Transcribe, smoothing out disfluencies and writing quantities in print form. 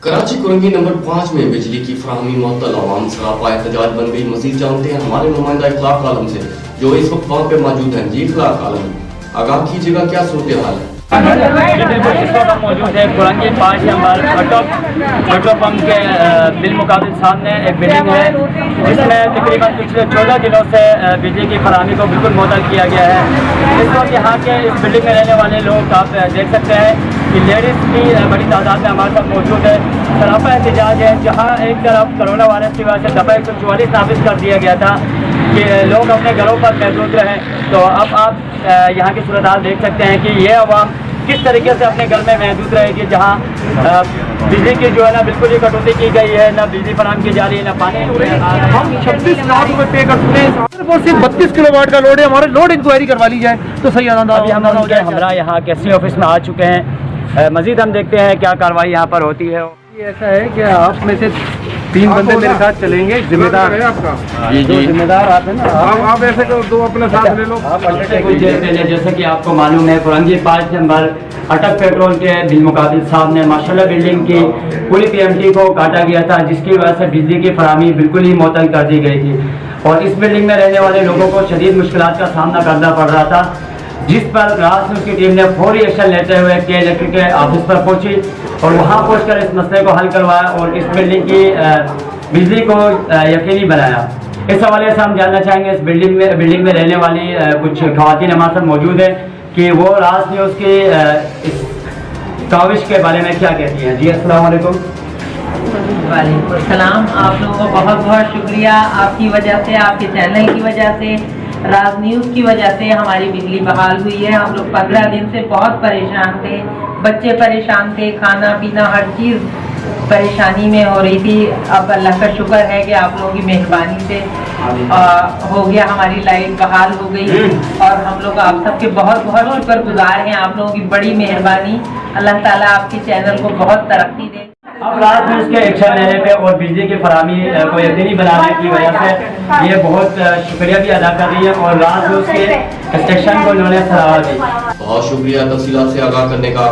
Karachi Korangi number 5 में बिजली की फराहमी मुअत्तल, आवाम सरापा एहतजाज बन गई। मजीद जानते हैं हमारे नुमाइंदा इखलाक आलम से जो इस वक्त वहाँ पे मौजूद हैं। जी इखलाक आलम, आगाह कीजिएगा, क्या सूरत हाल है? मौजूद है कुरंगी 5 नंबर पेट्रोल पंप के बिलमुकाबिल सामने एक बिल्डिंग है जिसमें तकरीबन पिछले 14 दिनों से बिजली की फराहमी को बिल्कुल मुअत्तल किया गया है। इस वक्त यहाँ के इस बिल्डिंग में रहने वाले लोग आप देख सकते हैं कि लेडीज़ भी बड़ी तादाद में हमारे साथ मौजूद है। सरापा एहतजाज है जहाँ एक तरफ कोरोना वायरस की वजह से दफ़ा 144 नाफिज कर दिया गया था कि लोग अपने घरों पर महफूज रहें, तो अब आप यहाँ की सूरत हाल देख सकते हैं कि ये अवाम किस तरीके से अपने घर में महदूद रहेगी, जहाँ बिजली की जो है ना बिल्कुल ही कटौती की गई है, ना बिजली फराहम की जा रही है, ना पानी। हम 26 लाख रुपए पे कर चुके हैं, सिर्फ 32 किलोवाट का लोड है। हमारे लोड इंक्वायरी करवा ली जाए तो सही आनंद। अभी हम उनके हमरा यहाँ कैसी ऑफिस में आ चुके हैं। मजीद हम देखते हैं क्या कार्रवाई यहाँ पर होती है। ऐसा है कि आप में से 3 बंदे मेरे साथ चलेंगे, जिम्मेदार है आपका। जी जी, जिम्मेदार आप है ना, आप ऐसे करो, 2 अपने साथ ले लो। कुछ देर पहले जैसे कि आपको मालूम है कुरंगी 5 नंबर अटक पेट्रोल के बिलमुकाबिल सामने माशाल्लाह बिल्डिंग की पूरी पीएमटी को काटा गया था, जिसकी वजह से बिजली की फराहमी बिल्कुल ही मुअत्तल कर दी गई थी और इस बिल्डिंग में रहने वाले लोगों को शदीद मुश्किलात का सामना करना पड़ रहा था, जिस पर रात में उसकी टीम ने फौरी एक्शन लेते हुए के इलेक्ट्रिक के ऑफिस पर पहुंची और वहां पहुंचकर इस मसले को हल करवाया और इस बिल्डिंग की बिजली को यकीनी बनाया। इस हवाले से हम जानना चाहेंगे इस बिल्डिंग में रहने वाली कुछ खवातीन हमारे साथ मौजूद है कि वो राज न्यूज़ की इस काविश के बारे में क्या कहती हैं। जी अस्सलाम वालेकुम। वालेकुम अस्सलाम। आप लोगों का बहुत बहुत शुक्रिया। आपकी वजह से, आपके चैनल की वजह से, राज न्यूज़ की वजह से हमारी बिजली बहाल हुई है। हम लोग 15 दिन से बहुत परेशान थे, बच्चे परेशान थे, खाना पीना हर चीज़ परेशानी में हो रही थी। अब अल्लाह का शुक्र है कि आप लोगों की मेहरबानी से हो गया, हमारी लाइट बहाल हो गई और हम लोग आप सबके बहुत बहुत शुक्रगुजार हैं। आप लोगों की बड़ी मेहरबानी। अल्लाह ताला आपके चैनल को बहुत तरक्की दे। अब रात में उसके एक्शन लेने पे और बिजली की फराहमी को यकीनी बनाने की वजह से ये बहुत शुक्रिया भी अदा कर रही है और रात में उसके एक्शन को उन्होंने सराहा दी। बहुत शुक्रिया तफसीलात से आगाह करने का।